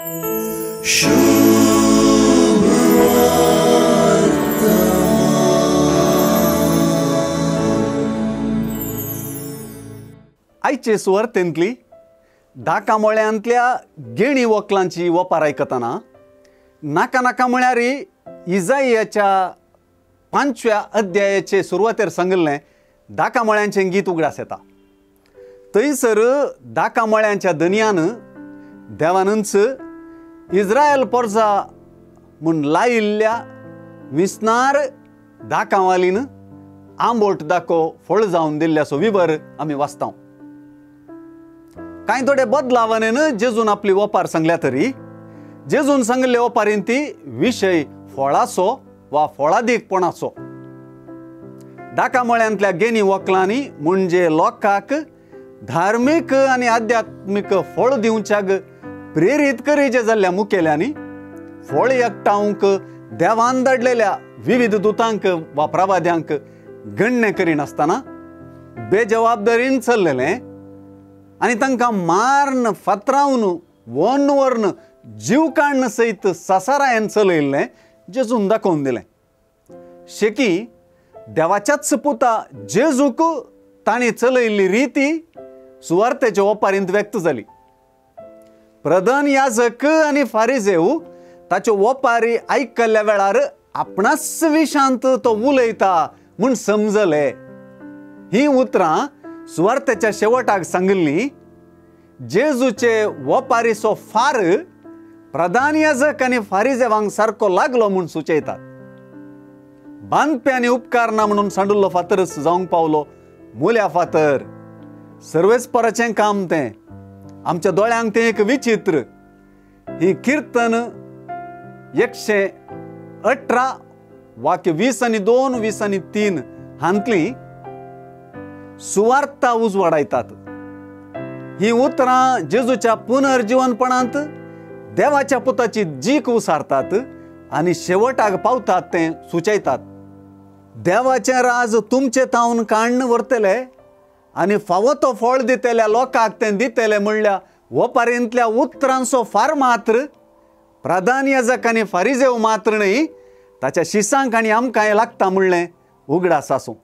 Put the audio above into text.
आयचे सुवार्थेंतली दाकामोळ्यांतल्या गेणी वकलांची वपार आयकतना नाका नाका म्हळ्यार इजायाच्या 5व्या अध्यायाचे सुरवातेर सांगलें दाकामोळ्यांचें गीत उगडास येता. थंयसर दाकामोळ्यांच्या दनयान देवानंच इस्रायल पोरजा म्हूण लायिल्ल्या विस्नार दाकावालीन आंबोट दाको फळ जावन दिल्ल्याचो विवर आमी वाचता. कांय थोडे बदलावनेन जेजून आपली वपार सांगल्या तरी जेजून सांगले वपारीन ती विशय फळाचो वा फळादीकपणाचो. दाकामोळ्यांतल्या गेनी वकलांनी म्हणजे लोकांक धार्मीक आनी आध्यात्मीक फळ दिवच्याक प्रेरीत करीचे जाल्ल्या मुखेल्यांनी फळ एकठांवंक देवान धाडलेल्या विविध दुतांक वा प्रवाद्यांक गण्य करिनासतना बेजबाबदारीन चल्लेलें आनी तांकां मारन फातरावन वन व्हरून जीव काडन सयत ससारायन चलयल्लें जेजून दाखोवन दिलें. शेकी देवाच्याच पुता जेजूक तांणी चलयल्ली रिती सुवार्थेच्या ओपारींत व्यक्त जाली. प्रधान याजक आनी फारिजेव ताच्यो ओपारी आयकल्ल्या वेळार आपणाच विशांत तो उलयता म्हूण समजले. ही उतरां सुवार्थेच्या शेवटाक सांगिल्ली. जेजूचे ओपारीचो फार प्रधान याजक आनी फारिजेवांक सारको लागलो म्हूण सुचयतात. बांदप्यांनी उपकार ना म्हणून सांडुल्लो फातरच जावंक पावलो मुल्या फातर. सर्वेस्पराचें काम तें. आमच्या दोळ्यांक तें एक विचित्र. ही कीर्तन 118 वाक्य 20 आनी 2, 20 आनी 3 हांतली सुवार्ता उजवाडायतात. ही उतरां जेजूच्या पुनर्जीवनपणांत देवाच्या पुताची जीक उसारतात आनी शेवटाक पावतात तें सुचयतात. देवाचें राज तुमचे तावन काडून व्हरतले आनी फावो तो फळ दितल्या लोकांक तें दितले म्हणल्या वपारींतल्या उतरांचो फार मात्र प्रधान याजक आनी फारिजेव मात्र न्हय, ताच्या शिसांक आनी आमकांय लागता म्हणलें उगडास आसूं.